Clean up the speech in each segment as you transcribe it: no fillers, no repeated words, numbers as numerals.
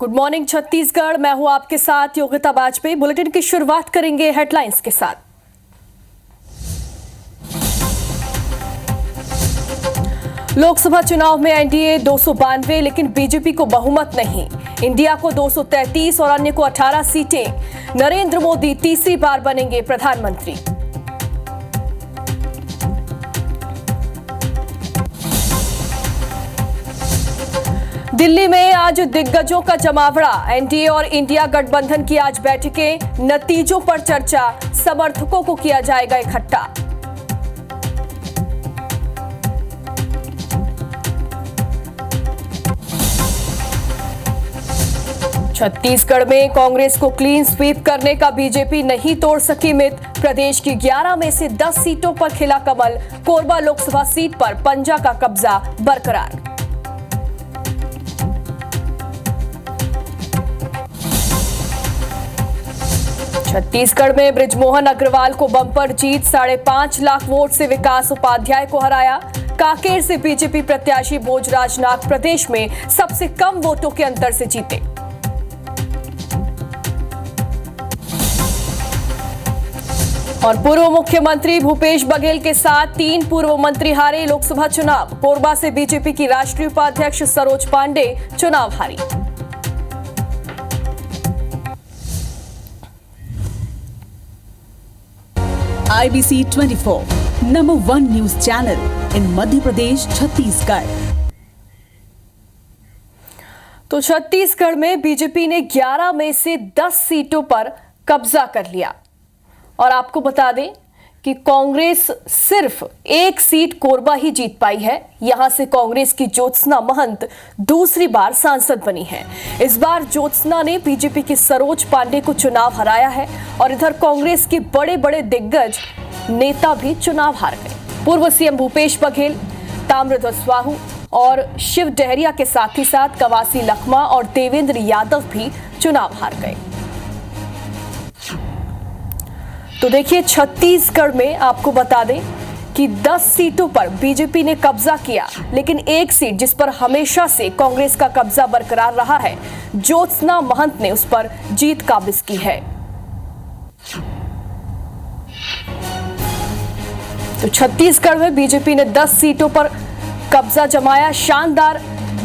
Good morning Chhattisgarh, मैं हूं आपके साथ योगिता वाजपेयी। बुलेटिन की शुरुआत करेंगे हेडलाइंस के साथ। लोकसभा चुनाव में एनडीए 292, लेकिन बीजेपी को बहुमत नहीं। इंडिया को 233 और अन्य को 18 सीटें। नरेंद्र मोदी तीसरी बार बनेंगे प्रधानमंत्री। दिल्ली में आज दिग्गजों का जमावड़ा। एनडीए और इंडिया गठबंधन की आज बैठकें, नतीजों पर चर्चा, समर्थकों को किया जाएगा इकट्ठा। छत्तीसगढ़ में कांग्रेस को क्लीन स्वीप करने का बीजेपी नहीं तोड़ सकी मिथ। प्रदेश की 11 में से 10 सीटों पर खिला कमल। कोरबा लोकसभा सीट पर पंजा का कब्जा बरकरार। छत्तीसगढ़ में बृजमोहन अग्रवाल को बम्पर जीत, 5.5 लाख वोट से विकास उपाध्याय को हराया। कांकेर से बीजेपी प्रत्याशी भोजराज नाग प्रदेश में सबसे कम वोटों के अंतर से जीते। और पूर्व मुख्यमंत्री भूपेश बघेल के साथ 3 पूर्व मंत्री हारे लोकसभा चुनाव। कोरबा से बीजेपी की राष्ट्रीय उपाध्यक्ष सरोज पांडे चुनाव हारी। IBC 24, number 1 news channel in Madhya Pradesh Chhattisgarh. तो छत्तीसगढ़ में बीजेपी ने 11 में से 10 सीटों पर कब्जा कर लिया। और आपको बता दें कि कांग्रेस सिर्फ 1 सीट कोरबा ही जीत पाई है। यहां से कांग्रेस की ज्योत्सना महंत दूसरी बार सांसद बनी है। इस बार ज्योत्सना ने बीजेपी की सरोज पांडे को चुनाव हराया है। और इधर कांग्रेस के बड़े बड़े दिग्गज नेता भी चुनाव हार गए। पूर्व सीएम भूपेश बघेल, ताम्रध्वज साहू और शिव डहरिया के साथ ही साथ कवासी लखमा और देवेंद्र यादव भी चुनाव हार गए। तो देखिए, छत्तीसगढ़ में आपको बता दें कि 10 सीटों पर बीजेपी ने कब्जा किया, लेकिन 1 सीट जिस पर हमेशा से कांग्रेस का कब्जा बरकरार रहा है, ज्योत्सना महंत ने उस पर जीत काबिज की है। तो छत्तीसगढ़ में बीजेपी ने 10 सीटों पर कब्जा जमाया, शानदार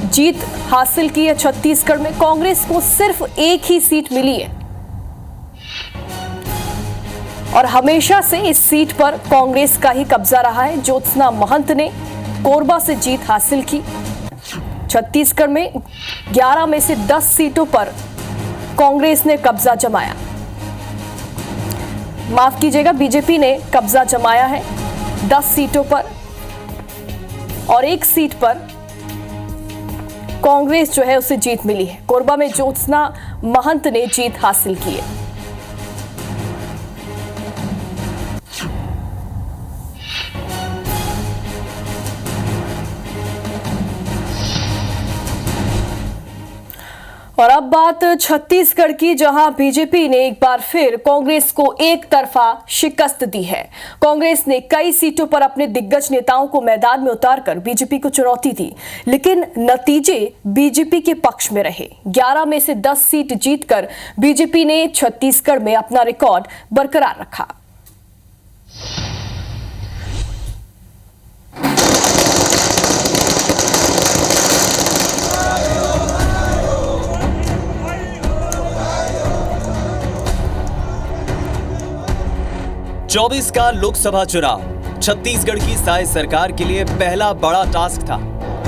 जीत हासिल की है। छत्तीसगढ़ में कांग्रेस को सिर्फ 1 ही सीट मिली है और हमेशा से इस सीट पर कांग्रेस का ही कब्जा रहा है। ज्योत्सना महंत ने कोरबा से जीत हासिल की। छत्तीसगढ़ में 11 में से 10 सीटों पर कांग्रेस ने कब्जा जमाया। माफ कीजिएगा, बीजेपी ने कब्जा जमाया है 10 सीटों पर और 1 सीट पर कांग्रेस जो है उसे जीत मिली है। कोरबा में ज्योत्सना महंत ने जीत हासिल की है। और अब बात छत्तीसगढ़ की, जहां बीजेपी ने एक बार फिर कांग्रेस को एक तरफा शिकस्त दी है। कांग्रेस ने कई सीटों पर अपने दिग्गज नेताओं को मैदान में उतारकर बीजेपी को चुनौती दी, लेकिन नतीजे बीजेपी के पक्ष में रहे। 11 में से 10 सीट जीतकर बीजेपी ने छत्तीसगढ़ में अपना रिकॉर्ड बरकरार रखा। चौबीस का लोकसभा चुनाव छत्तीसगढ़ की साय सरकार के लिए पहला बड़ा टास्क था।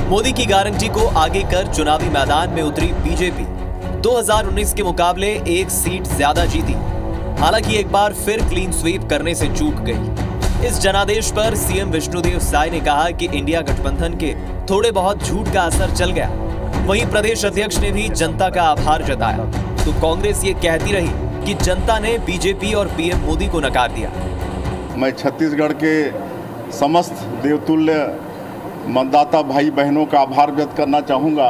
मोदी की गारंटी को आगे कर चुनावी मैदान में उतरी बीजेपी 2019 के मुकाबले 1 सीट ज्यादा जीती। हालांकि एक बार फिर क्लीन स्वीप करने से चूक गई। इस जनादेश पर सीएम विष्णुदेव साय ने कहा कि इंडिया गठबंधन के थोड़े बहुत झूठ का असर चल गया। वहीं प्रदेश अध्यक्ष ने भी जनता का आभार जताया। तो कांग्रेस ये कहती रही कि जनता ने बीजेपी और पीएम मोदी को नकार दिया। मैं छत्तीसगढ़ के समस्त देवतुल्य मतदाता भाई बहनों का आभार व्यक्त करना चाहूँगा।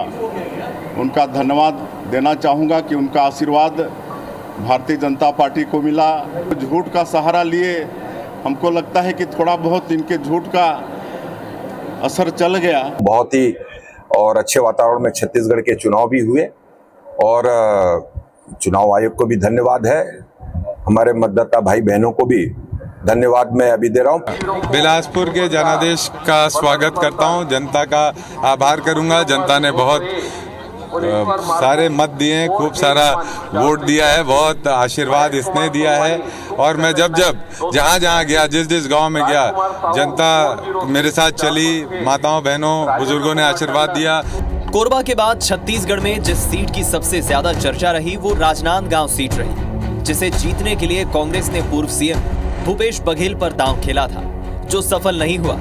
उनका धन्यवाद देना चाहूँगा कि उनका आशीर्वाद भारतीय जनता पार्टी को मिला। झूठ का सहारा लिए हमको लगता है कि थोड़ा बहुत इनके झूठ का असर चल गया। बहुत ही और अच्छे वातावरण में छत्तीसगढ़ के चुनाव भी हुए और चुनाव आयोग को भी धन्यवाद है, हमारे मतदाता भाई बहनों को भी धन्यवाद मैं अभी दे रहा हूँ। बिलासपुर के जनादेश का स्वागत करता हूँ, जनता का आभार करूँगा। जनता ने बहुत सारे मत दिए, खूब सारा वोट दिया है, बहुत आशीर्वाद इसने दिया है। और मैं जब जहाँ गया, जिस गांव में गया, जनता मेरे साथ चली, माताओं बहनों बुजुर्गों ने आशीर्वाद दिया। कोरबा के बाद छत्तीसगढ़ में जिस सीट की सबसे ज्यादा चर्चा रही वो राजनांदगांव सीट रही, जिसे जीतने के लिए कांग्रेस ने पूर्व सीएम भूपेश बघेल पर दांव खेला था, जो सफल नहीं हुआ।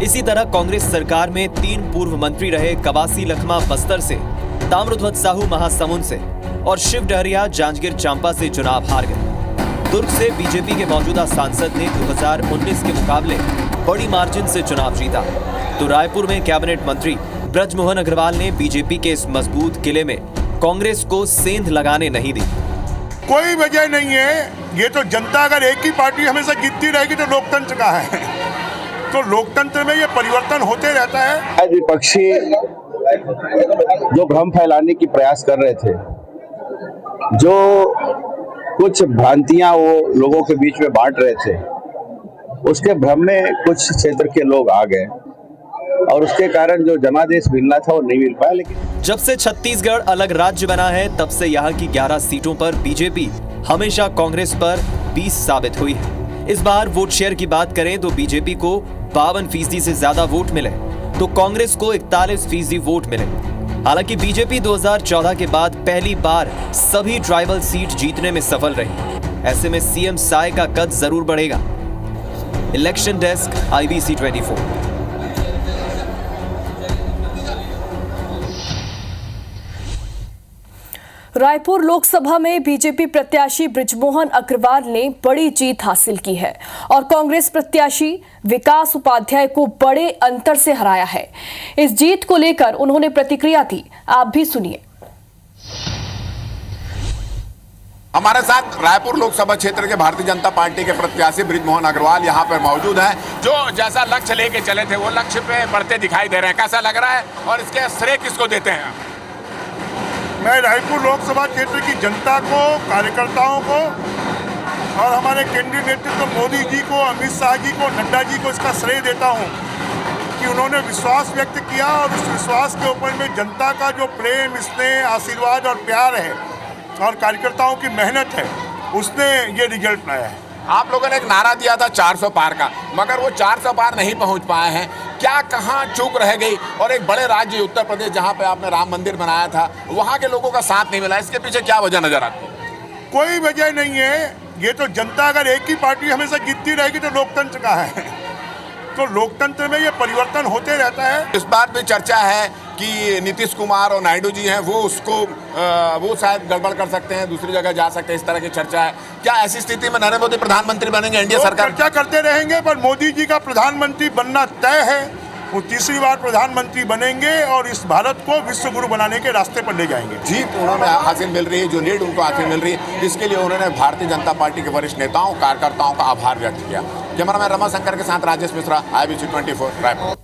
इसी तरह कांग्रेस सरकार में 3 पूर्व मंत्री रहे कवासी लखमा बस्तर से, ताम्रध्वज साहू महासमुंद से और शिव डहरिया जांजगीर चांपा से चुनाव हार गए। दुर्ग से बीजेपी के मौजूदा सांसद ने 2019 के मुकाबले बड़ी मार्जिन से चुनाव जीता। तो रायपुर में कैबिनेट मंत्री ब्रजमोहन अग्रवाल ने बीजेपी के इस मजबूत किले में कांग्रेस को सेंध लगाने नहीं दी। कोई वजह नहीं है, ये तो जनता अगर एक ही पार्टी हमेशा जीतती रहेगी तो लोकतंत्र कहाँ है? तो लोकतंत्र में ये परिवर्तन होते रहता है। विपक्षी जो भ्रम फैलाने की प्रयास कर रहे थे, जो कुछ भ्रांतियां वो लोगों के बीच में बांट रहे थे, उसके भ्रम में कुछ क्षेत्र के लोग आ गए और उसके कारण जो जनादेश मिलना था वो नहीं मिल पाया। लेकिन जब से छत्तीसगढ़ अलग राज्य बना है तब से यहाँ की 11 सीटों पर बीजेपी हमेशा कांग्रेस पर 20 साबित हुई है। इस बार वोट शेयर की बात करें तो बीजेपी को 52% से ज्यादा वोट मिले तो कांग्रेस को 41% वोट मिले। हालांकि बीजेपी 2014 के बाद पहली बार सभी ट्राइबल सीट जीतने में सफल रही। ऐसे में सीएम साय का कद जरूर बढ़ेगा। Election desk IBC 24। Raipur Lok Sabha में बीजेपी प्रत्याशी बृजमोहन अग्रवाल ने बड़ी जीत हासिल की है और कांग्रेस प्रत्याशी विकास उपाध्याय को बड़े अंतर से हराया है। इस जीत को लेकर उन्होंने प्रतिक्रिया दी, आप भी सुनिए। हमारे साथ रायपुर लोकसभा क्षेत्र के भारतीय जनता पार्टी के प्रत्याशी बृजमोहन अग्रवाल यहाँ पर मौजूद हैं, जो जैसा लक्ष्य लेके चले थे वो लक्ष्य पे बढ़ते दिखाई दे रहे हैं। कैसा लग रहा है और इसके श्रेय किसको देते हैं? मैं रायपुर लोकसभा क्षेत्र की जनता को, कार्यकर्ताओं को और हमारे केंद्रीय नेतृत्व मोदी जी को, अमित शाह जी को, नड्डा जी को इसका श्रेय देता हूं कि उन्होंने विश्वास व्यक्त किया और उस विश्वास के ऊपर में जनता का जो प्रेम, स्नेह, आशीर्वाद और प्यार है और कार्यकर्ताओं की मेहनत है, उसने ये रिजल्ट लाया है। आप लोगों ने एक नारा दिया था 400 पार का, मगर वो 400 पार नहीं पहुंच पाए हैं। क्या कहाँ चूक रह गई? और एक बड़े राज्य उत्तर प्रदेश जहाँ पे आपने राम मंदिर बनाया था, वहाँ के लोगों का साथ नहीं मिला, इसके पीछे क्या वजह नजर आती है? कोई वजह नहीं है, ये तो जनता अगर एक ही पार्टी हमेशा जीतती रहेगी तो लोकतंत्र कहाँ है? तो लोकतंत्र में ये परिवर्तन होते रहता है। इस बात भी चर्चा है कि नीतीश कुमार और नायडू जी हैं, वो शायद गड़बड़ कर सकते हैं, दूसरी जगह जा सकते हैं, इस तरह की चर्चा है। क्या ऐसी स्थिति में नरेंद्र मोदी प्रधानमंत्री बनेंगे? एनडीए सरकार चर्चा करते रहेंगे, पर मोदी जी का प्रधानमंत्री बनना तय है। वो तीसरी बार प्रधानमंत्री बनेंगे और इस भारत को विश्व गुरु बनाने के रास्ते पर ले जाएंगे। जीत उन्होंने हासिल मिल रही है, जो लीड उनको हासिल मिल रही है, इसके लिए उन्होंने भारतीय जनता पार्टी के वरिष्ठ नेताओं, कार्यकर्ताओं का आभार व्यक्त किया। कैमरामैन रमाशंकर के साथ राजेश मिश्रा, IBC 24 रायपुर।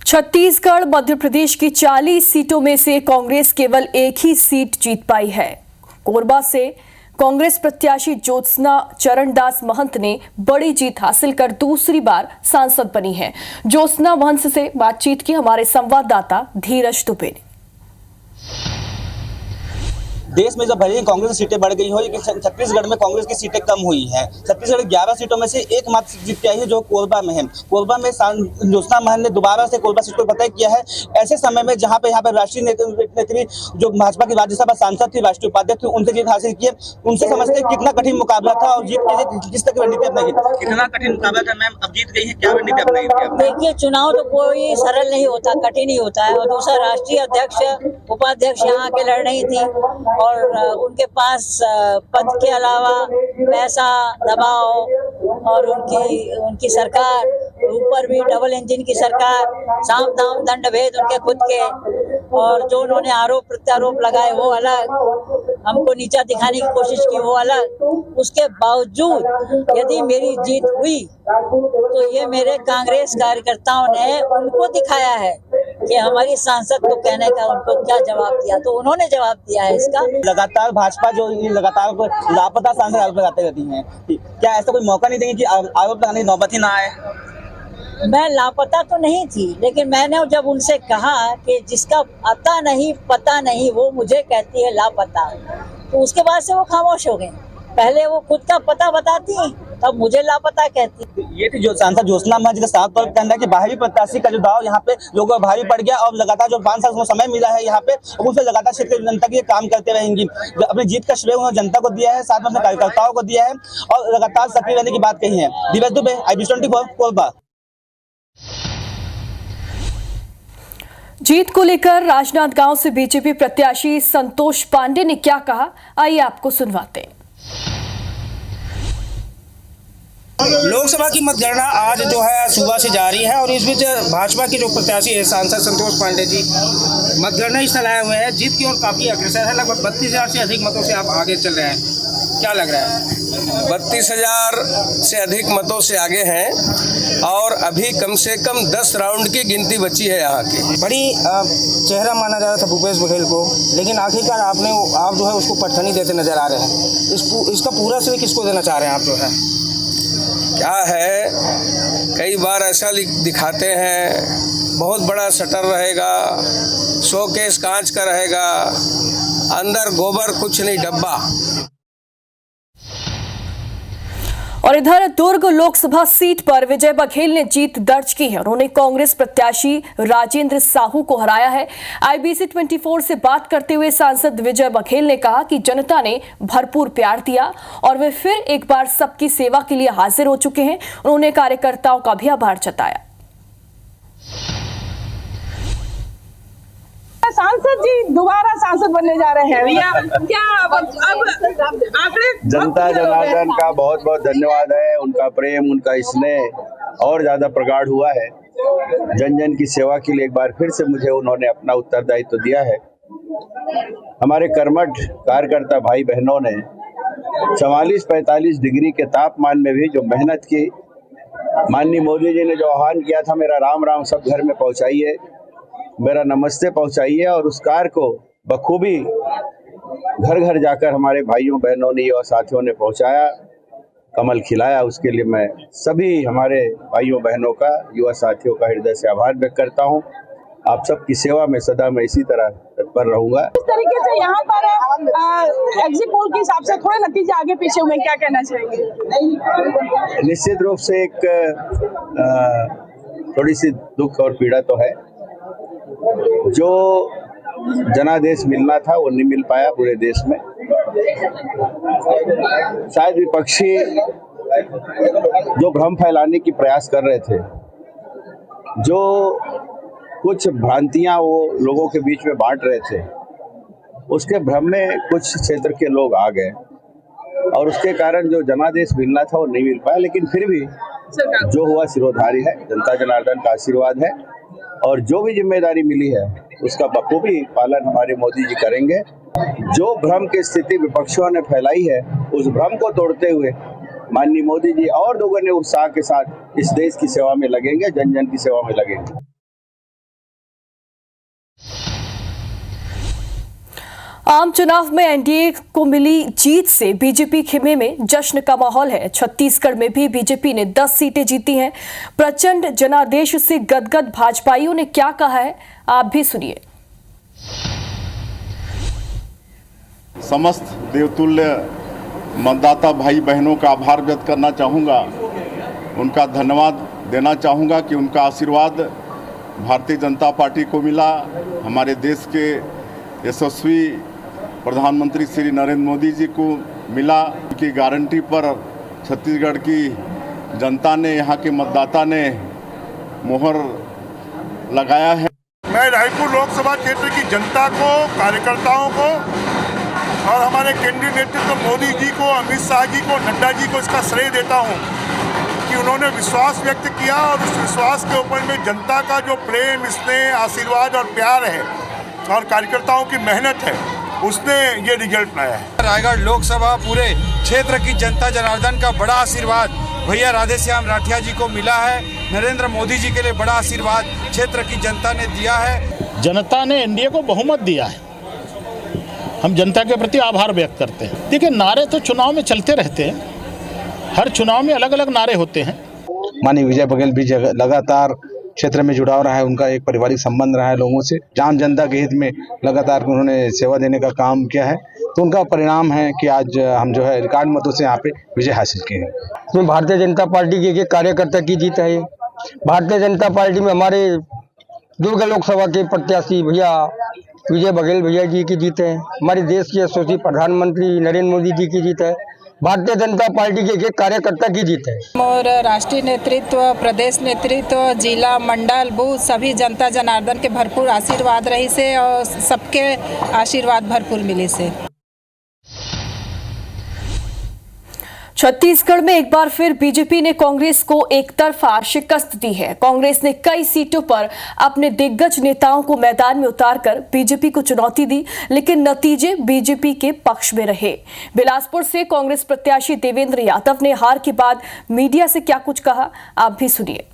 छत्तीसगढ़ मध्य प्रदेश की 40 सीटों में से कांग्रेस केवल एक ही सीट जीत पाई है। कोरबा से कांग्रेस प्रत्याशी ज्योत्सना चरणदास महंत ने बड़ी जीत हासिल कर दूसरी बार सांसद बनी है। ज्योत्सना महंत से बातचीत की हमारे संवाददाता धीरज दुबे ने। देश में जब भले ही कांग्रेस की सीटें बढ़ गई हो, लेकिन छत्तीसगढ़ में कांग्रेस की सीटें कम हुई हैं। छत्तीसगढ़ 11 सीटों में से एकमात्र सीट जीत के आई है, जो कोरबा में है। कोरबा में ज्योत्सना महंत ने दोबारा से कोरबा सीट को फतह किया है। ऐसे समय में जहां पे यहाँ पर राष्ट्रीय नेत्री जो भाजपा की राज्यसभा सांसद थी, राष्ट्रीय उपाध्यक्ष थी, उनसे जीत हासिल की है। उनसे समझते हैं कितना कठिन मुकाबला था और जीत के लिए किस तरह की रणनीति अपनाई? कितना कठिन मुकाबला था मैम, अब जीत गई है, क्या रणनीति अपनाई? देखिए, चुनाव तो कोई सरल नहीं होता, कठिन ही होता है। और दूसरा, राष्ट्रीय अध्यक्ष, उपाध्यक्ष यहाँ के लड़ रही थी और उनके पास पद के अलावा पैसा, दबाव और उनकी सरकार, ऊपर भी डबल इंजन की सरकार, साम दाम दंड भेद उनके खुद के, और जो उन्होंने आरोप प्रत्यारोप लगाए वो अलग, हमको नीचा दिखाने की कोशिश की वो अलग। उसके बावजूद यदि मेरी जीत हुई तो ये मेरे कांग्रेस कार्यकर्ताओं ने उनको दिखाया है कि हमारी सांसद को कहने का उनको क्या जवाब दिया, तो उन्होंने जवाब दिया है इसका। लगातार भाजपा जो लगातार लापता सांसद आरोप लगाते रहती हैं, क्या ऐसा कोई मौका नहीं देंगे कि आरोप लगाने की नौबत ही ना आए? मैं लापता तो नहीं थी, लेकिन मैंने जब उनसे कहा कि जिसका आता नहीं पता नहीं वो मुझे कहती है लापता, तो उसके बाद से वो खामोश हो गए। पहले वो खुद का पता बताती, तब मुझे लापता कहती। ये थी जो सांसद ज्योत्सना महंत का साफ तौर पर कहना है कि बाहरी प्रत्याशी का जो दाव यहाँ पे लोगों को भारी पड़ गया और लगातार जो 5 साल को समय मिला है यहाँ पे उससे लगातार क्षेत्रीय जनता के काम करते रहेंगी। अपनी जीत का श्रेय उन्होंने जनता को दिया है, साथ में अपने कार्यकर्ताओं को दिया है और लगातार सक्रिय रहने की बात कही है। दिवेश दुबे, IBC24 कोरबा। जीत को लेकर राजनांदगांव से बीजेपी प्रत्याशी संतोष पांडे ने क्या कहा, आइए आपको सुनवाते हैं। लोकसभा की मतगणना आज जो है सुबह से जारी है और इस बीच भाजपा के जो प्रत्याशी है सांसद संतोष पांडे जी मतगणना स्थल आए हुए हैं। जीत की ओर काफी अग्रसर है, लगभग 32,000 से अधिक मतों से आप आगे चल रहे हैं, क्या लग रहा है? 32,000 से अधिक मतों से आगे हैं और अभी कम से कम 10 राउंड की गिनती बची है यहाँ की। बड़ी चेहरा माना जा रहा था भूपेश बघेल को, लेकिन आखिरकार आप जो है उसको पटखनी देते नजर आ रहे हैं। इसका पूरा श्रेय किसको देना चाह रहे हैं आप जो है? क्या है, कई बार ऐसा दिखाते हैं बहुत बड़ा शटर रहेगा, शोकेस कांच का रहेगा, अंदर गोबर कुछ नहीं डब्बा। और इधर दुर्ग लोकसभा सीट पर विजय बघेल ने जीत दर्ज की है। उन्होंने कांग्रेस प्रत्याशी राजेंद्र साहू को हराया है। IBC24 से बात करते हुए सांसद विजय बघेल ने कहा कि जनता ने भरपूर प्यार दिया और वे फिर एक बार सबकी सेवा के लिए हाजिर हो चुके हैं। उन्होंने कार्यकर्ताओं का भी आभार जताया। सांसद जी दोबारा सांसद बनने जा रहे हैं या क्या? अब आंकड़े जनता जनार्दन का बहुत बहुत धन्यवाद है। उनका प्रेम, उनका स्नेह और ज्यादा प्रगाढ़ हुआ है। जन जन की सेवा के लिए एक बार फिर से मुझे उन्होंने अपना उत्तरदायित्व दिया है। हमारे कर्मठ कार्यकर्ता भाई बहनों ने 44-45 डिग्री के तापमान में भी जो मेहनत की, माननीय मोदी जी ने जो आह्वान किया था, मेरा राम राम सब घर में पहुंचाइए, मेरा नमस्ते पहुंचाइए, और उस कार्य को बखूबी घर घर जाकर हमारे भाइयों बहनों ने और साथियों ने पहुंचाया, कमल खिलाया। उसके लिए मैं सभी हमारे भाइयों बहनों का, युवा साथियों का हृदय से आभार व्यक्त करता हूं। आप सबकी सेवा में सदा मैं इसी तरह तत्पर रहूंगा। इस तरीके से यहाँ पर एग्जिट पोल के हिसाब से थोड़े नतीजे आगे पीछे हुए, क्या कहना चाहेंगे? निश्चित रूप से एक थोड़ी सी दुख और पीड़ा तो है। जो जनादेश मिलना था वो नहीं मिल पाया पूरे देश में। शायद विपक्षी जो भ्रम फैलाने की प्रयास कर रहे थे, जो कुछ भ्रांतियां वो लोगों के बीच में बांट रहे थे, उसके भ्रम में कुछ क्षेत्र के लोग आ गए और उसके कारण जो जनादेश मिलना था वो नहीं मिल पाया। लेकिन फिर भी जो हुआ सिरोधारी है, जनता जनार्दन का आशीर्वाद है और जो भी जिम्मेदारी मिली है उसका बखूबी पालन हमारे मोदी जी करेंगे। जो भ्रम की स्थिति विपक्षियों ने फैलाई है, उस भ्रम को तोड़ते हुए माननीय मोदी जी और दोगुने उत्साह के साथ इस देश की सेवा में लगेंगे, जन जन की सेवा में लगेंगे। आम चुनाव में एनडीए को मिली जीत से बीजेपी खेमे में जश्न का माहौल है। छत्तीसगढ़ में भी बीजेपी ने 10 सीटें जीती हैं। प्रचंड जनादेश से गदगद भाजपाइयों ने क्या कहा है, आप भी सुनिए। समस्त देवतुल्य मतदाता भाई बहनों का आभार व्यक्त करना चाहूँगा, उनका धन्यवाद देना चाहूँगा कि उनका आशीर्वाद भारतीय जनता पार्टी को मिला। हमारे देश के यशस्वी प्रधानमंत्री श्री नरेंद्र मोदी जी को मिला। उनकी गारंटी पर छत्तीसगढ़ की जनता ने, यहाँ के मतदाता ने मोहर लगाया है। मैं रायपुर लोकसभा क्षेत्र की जनता को, कार्यकर्ताओं को और हमारे केंद्रीय नेतृत्व मोदी जी को, अमित शाह जी को, नड्डा जी को इसका श्रेय देता हूँ कि उन्होंने विश्वास व्यक्त किया और उस विश्वास के ऊपर में जनता का जो प्रेम, स्नेह, आशीर्वाद और प्यार है और कार्यकर्ताओं की मेहनत है, उसने ये रिजल्ट लाया है। रायगढ़ लोकसभा पूरे क्षेत्र की जनता जनार्दन का बड़ा आशीर्वाद भैया राधेश्याम राठिया जी को मिला है। नरेंद्र मोदी जी के लिए बड़ा आशीर्वाद क्षेत्र की जनता ने दिया है। जनता ने एनडीए को बहुमत दिया है। हम जनता के प्रति आभार व्यक्त करते हैं। देखिए, नारे तो चुनाव में चलते रहते हैं, हर चुनाव में अलग अलग नारे होते हैं। माननीय विजय बघेल भी लगातार क्षेत्र में जुड़ाव रहा है, उनका एक पारिवारिक संबंध रहा है लोगों से, आम जनता के हित में लगातार उन्होंने सेवा देने का काम किया है, तो उनका परिणाम है कि आज हम जो है रिकॉर्ड मतों से यहाँ पे विजय हासिल किए हैं। इसमें भारतीय जनता पार्टी के एक कार्यकर्ता की जीत है। भारतीय जनता पार्टी में हमारे दुर्ग लोकसभा के प्रत्याशी भैया विजय बघेल भैया जी की जीत है। हमारे देश के यशस्वी प्रधानमंत्री नरेंद्र मोदी जी की जीत है। भारतीय जनता पार्टी के एक कार्यकर्ता की जीत है। और राष्ट्रीय नेतृत्व, प्रदेश नेतृत्व, जिला, मंडल, बूथ सभी जनता जनार्दन के भरपूर आशीर्वाद रही से और सबके आशीर्वाद भरपूर मिले से। छत्तीसगढ़ में एक बार फिर बीजेपी ने कांग्रेस को एक तरफा शिकस्त दी है। कांग्रेस ने कई सीटों पर अपने दिग्गज नेताओं को मैदान में उतारकर बीजेपी को चुनौती दी, लेकिन नतीजे बीजेपी के पक्ष में रहे। बिलासपुर से कांग्रेस प्रत्याशी देवेंद्र यादव ने हार के बाद मीडिया से क्या कुछ कहा, आप भी सुनिए।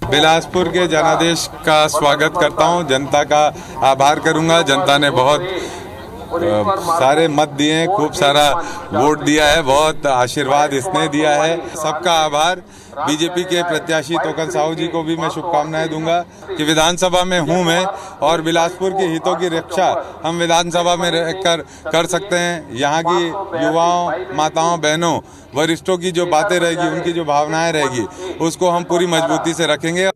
बिलासपुर के जनादेश का स्वागत करता हूं, जनता का आभार करूंगा। जनता ने बहुत सारे मत दिए हैं, खूब सारा वोट दिया है, बहुत आशीर्वाद इसने दिया है, सबका आभार। बीजेपी के प्रत्याशी तोकन साहू जी को भी मैं शुभकामनाएं दूंगा कि विधानसभा में हूं मैं और बिलासपुर के हितों की रक्षा हम विधानसभा में रहकर कर सकते हैं। यहाँ की युवाओं, माताओं, बहनों, वरिष्ठों की जो बातें रहेगी, उनकी जो भावनाएं रहेगी, उसको हम पूरी मजबूती से रखेंगे।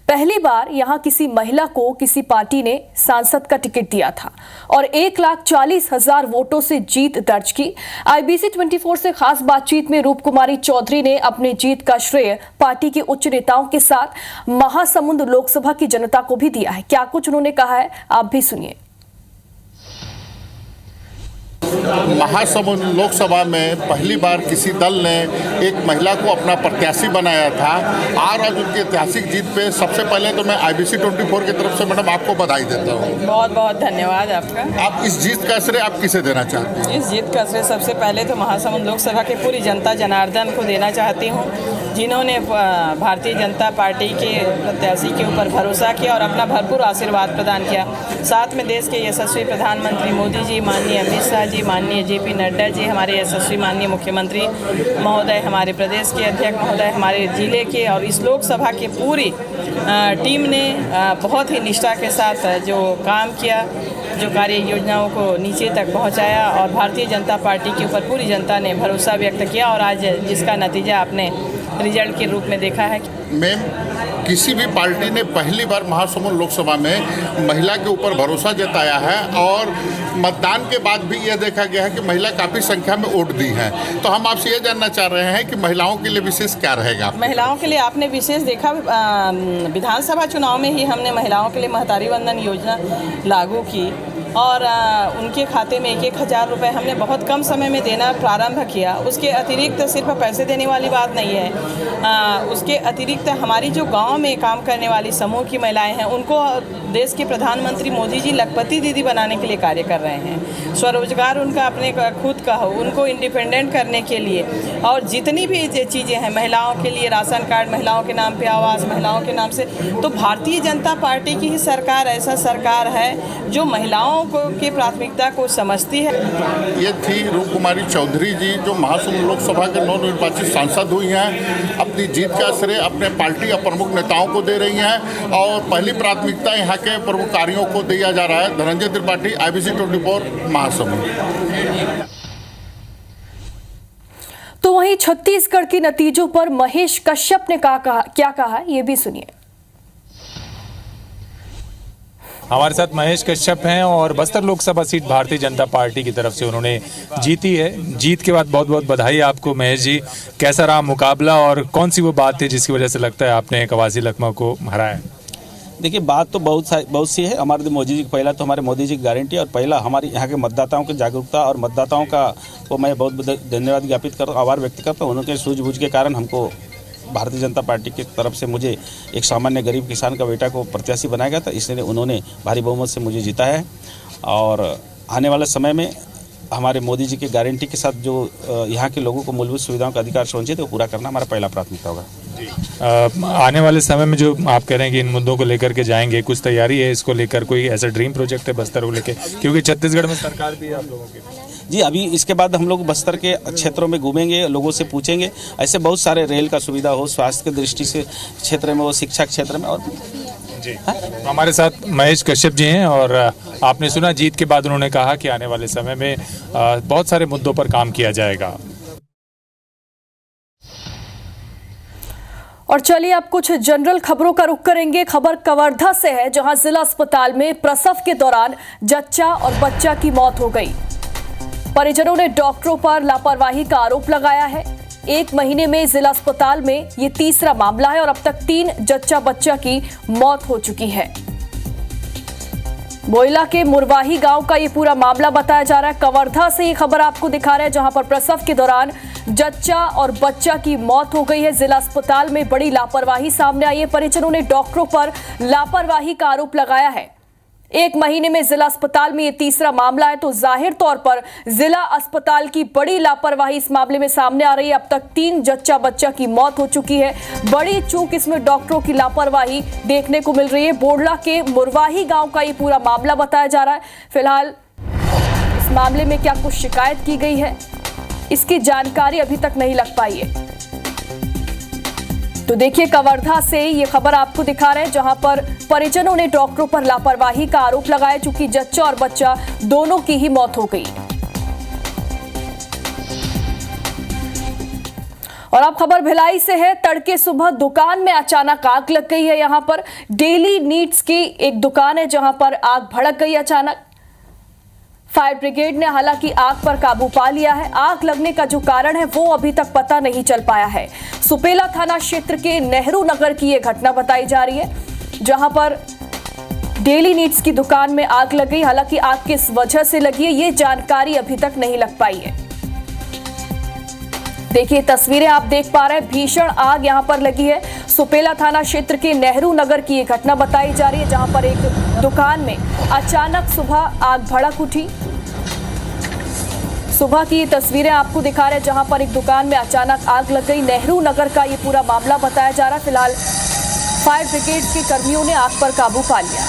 पहली बार यहां किसी महिला को किसी पार्टी ने सांसद का टिकट दिया था और 1,40,000 वोटों से जीत दर्ज की। IBC 24 से खास बातचीत में रूप कुमारी चौधरी ने अपनी जीत का श्रेय पार्टी के उच्च नेताओं के साथ महासमुंद लोकसभा की जनता को भी दिया है। क्या कुछ उन्होंने कहा है, आप भी सुनिए। महासमुंद लोकसभा में पहली बार किसी दल ने एक महिला को अपना प्रत्याशी बनाया था और आज उनकी ऐतिहासिक जीत पे सबसे पहले तो मैं IBC 24 की तरफ से मैडम आपको बधाई देता हूँ। बहुत बहुत धन्यवाद आपका। आप इस जीत का श्रेय आप किसे देना चाहते हैं? इस जीत का श्रेय सबसे पहले तो महासमुंद लोकसभा के पूरी जनता जनार्दन को देना चाहती हूँ, जिन्होंने भारतीय जनता पार्टी के प्रत्याशी के ऊपर भरोसा किया और अपना भरपूर आशीर्वाद प्रदान किया। साथ में देश के यशस्वी प्रधानमंत्री मोदी जी, माननीय अमित शाह जी, माननीय JP नड्डा जी, हमारे यशस्वी माननीय मुख्यमंत्री महोदय, हमारे प्रदेश के अध्यक्ष महोदय, हमारे जिले के और इस लोकसभा की पूरी टीम ने बहुत ही निष्ठा के साथ जो काम किया, जो कार्य योजनाओं को नीचे तक पहुंचाया और भारतीय जनता पार्टी के ऊपर पूरी जनता ने भरोसा व्यक्त किया और आज जिसका नतीजा आपने रिजल्ट के रूप में देखा है। मैम, किसी भी पार्टी ने पहली बार महासमुंद लोकसभा में महिला के ऊपर भरोसा जताया है और मतदान के बाद भी यह देखा गया है कि महिला काफ़ी संख्या में वोट दी है। तो हम आपसे ये जानना चाह रहे हैं कि महिलाओं के लिए विशेष क्या रहेगा? महिलाओं के लिए आपने विशेष देखा, विधानसभा चुनाव में ही हमने महिलाओं के लिए महतारी वंदन योजना लागू की और उनके खाते में 1,000 रुपये हमने बहुत कम समय में देना प्रारंभ किया। उसके अतिरिक्त सिर्फ पैसे देने वाली बात नहीं है, उसके अतिरिक्त हमारी जो गांव में काम करने वाली समूह की महिलाएं हैं, उनको देश के प्रधानमंत्री मोदी जी लखपति दीदी बनाने के लिए कार्य कर रहे हैं। स्वरोजगार उनका अपने खुद का हो, उनको इंडिपेंडेंट करने के लिए और जितनी भी चीज़ें हैं महिलाओं के लिए, राशन कार्ड, महिलाओं के नाम पे आवास, महिलाओं के नाम से, तो भारतीय जनता पार्टी की ही सरकार ऐसा सरकार है जो महिलाओं की प्राथमिकता को समझती है। ये थी रूप कुमारी चौधरी जी, जो महासमुंद लोकसभा के नवनिर्वाचित सांसद हुई हैं। अपनी जीत का श्रेय अपने पार्टी और प्रमुख नेताओं को दे रही हैं और पहली प्राथमिकता यहाँ के प्रमुख कार्यों को दिया जा रहा है। धनंजय त्रिपाठी, IBC 24 महासमुंद। तो वहीं छत्तीसगढ़ के नतीजों पर महेश कश्यप ने क्या कहा, ये भी सुनिए। हमारे साथ महेश कश्यप हैं और बस्तर लोकसभा सीट भारतीय जनता पार्टी की तरफ से उन्होंने जीती है। जीत के बाद बहुत बहुत बधाई आपको महेश जी। कैसा रहा मुकाबला और कौन सी वो बात थी जिसकी वजह से लगता है आपने कवासी लखमा को हराया? देखिए, बात तो बहुत सी है। हमारे मोदी जी, पहला तो हमारे मोदी जी की गारंटी और पहला हमारे यहाँ के मतदाताओं की जागरूकता और मतदाताओं का को मैं बहुत धन्यवाद ज्ञापित कर आभार व्यक्त करता हूँ। उनके सूझबूझ के कारण हमको भारतीय जनता पार्टी की तरफ से मुझे एक सामान्य गरीब किसान का बेटा को प्रत्याशी बनाया गया था, इसलिए उन्होंने भारी बहुमत से मुझे जीता है और आने वाले समय में हमारे मोदी जी की गारंटी के साथ जो यहाँ के लोगों को मूलभूत सुविधाओं का अधिकार वंचित है वो पूरा करना हमारा पहला प्राथमिकता होगा। आने वाले समय में जो आप कह रहे हैं कि इन मुद्दों को लेकर के जाएंगे, कुछ तैयारी है इसको लेकर? कोई ऐसा ड्रीम प्रोजेक्ट है बस्तर को लेकर, क्योंकि छत्तीसगढ़ में सरकार भी है आप लोगों की? जी, अभी इसके बाद हम लोग बस्तर के क्षेत्रों में घूमेंगे, लोगों से पूछेंगे, ऐसे बहुत सारे रेल का सुविधा हो, स्वास्थ्य की दृष्टि से क्षेत्र में हो, शिक्षा क्षेत्र में। और जी हमारे साथ महेश कश्यप जी हैं और आपने सुना जीत के बाद उन्होंने कहा कि आने वाले समय में बहुत सारे मुद्दों पर काम किया जाएगा। और चलिए अब कुछ जनरल खबरों का रुख करेंगे। खबर कवर्धा से है, जहां जिला अस्पताल में प्रसव के दौरान जच्चा और बच्चा की मौत हो गई। परिजनों ने डॉक्टरों पर लापरवाही का आरोप लगाया है। 1 महीने में जिला अस्पताल में ये तीसरा मामला है और अब तक 3 जच्चा बच्चा की मौत हो चुकी है। बोइला के मुरवाही गांव का ये पूरा मामला बताया जा रहा है। कवर्धा से ये खबर आपको दिखा रहे हैं, जहां पर प्रसव के दौरान जच्चा और बच्चा की मौत हो गई है। जिला अस्पताल में बड़ी लापरवाही सामने आई है। परिजनों ने डॉक्टरों पर लापरवाही का आरोप लगाया है। 1 महीने में जिला अस्पताल में ये तीसरा मामला है, तो जाहिर तौर पर जिला अस्पताल की बड़ी लापरवाही इस मामले में सामने आ रही है। अब तक 3 जच्चा बच्चा की मौत हो चुकी है। बड़ी चूक इसमें डॉक्टरों की लापरवाही देखने को मिल रही है। बोडला के मुरवाही गांव का ये पूरा मामला बताया जा रहा है। फिलहाल इस मामले में क्या कुछ शिकायत की गई है, इसकी जानकारी अभी तक नहीं लग पाई है। तो देखिए, कवर्धा से ये खबर आपको दिखा रहे हैं, जहां पर परिजनों ने डॉक्टरों पर लापरवाही का आरोप लगाया, चूंकि जच्चा और बच्चा दोनों की ही मौत हो गई। और अब खबर भिलाई से है। तड़के सुबह दुकान में अचानक आग लग गई है। यहां पर डेली नीड्स की एक दुकान है, जहां पर आग भड़क गई अचानक। फायर ब्रिगेड ने हालांकि आग पर काबू पा लिया है। आग लगने का जो कारण है वो अभी तक पता नहीं चल पाया है। सुपेला थाना क्षेत्र के नेहरू नगर की यह घटना बताई जा रही है, जहां पर डेली नीड्स की दुकान में आग लग गई। हालांकि आग किस वजह से लगी है ये जानकारी अभी तक नहीं लग पाई है। देखिए, तस्वीरें आप देख पा रहे हैं, भीषण आग यहां पर लगी है। सुपेला थाना क्षेत्र के नेहरू नगर की ये घटना बताई जा रही है, जहां पर एक दुकान में अचानक सुबह आग भड़क उठी। सुबह की ये तस्वीरें आपको दिखा रहे हैं, जहां पर एक दुकान में अचानक आग लग गई। नेहरू नगर का ये पूरा मामला बताया जा रहा है। फिलहाल फायर ब्रिगेड के कर्मियों ने आग पर काबू पा लिया।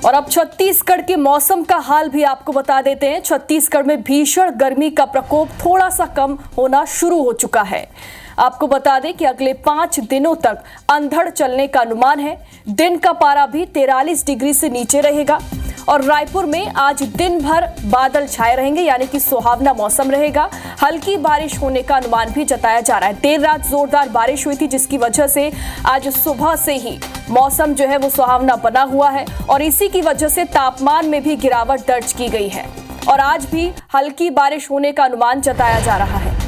और अब छत्तीसगढ़ के मौसम का हाल भी आपको बता देते हैं। छत्तीसगढ़ में भीषण गर्मी का प्रकोप थोड़ा सा कम होना शुरू हो चुका है। आपको बता दें कि अगले 5 दिनों तक अंधड़ चलने का अनुमान है। दिन का पारा भी 43 डिग्री से नीचे रहेगा। और रायपुर में आज दिन भर बादल छाए रहेंगे, यानी कि सुहावना मौसम रहेगा। हल्की बारिश होने का अनुमान भी जताया जा रहा है। देर रात जोरदार बारिश हुई थी, जिसकी वजह से आज सुबह से ही मौसम जो है वो सुहावना बना हुआ है और इसी की वजह से तापमान में भी गिरावट दर्ज की गई है। और आज भी हल्की बारिश होने का अनुमान जताया जा रहा है।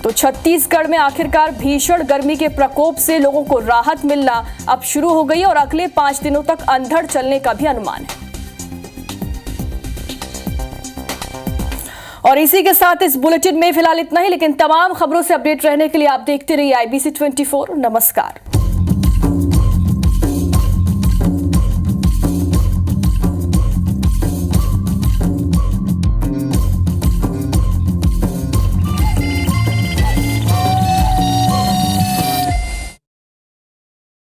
तो छत्तीसगढ़ में आखिरकार भीषण गर्मी के प्रकोप से लोगों को राहत मिलना अब शुरू हो गई और अगले 5 दिनों तक अंधड़ चलने का भी अनुमान है। और इसी के साथ इस बुलेटिन में फिलहाल इतना ही, लेकिन तमाम खबरों से अपडेट रहने के लिए आप देखते रहिए IBC 24। नमस्कार।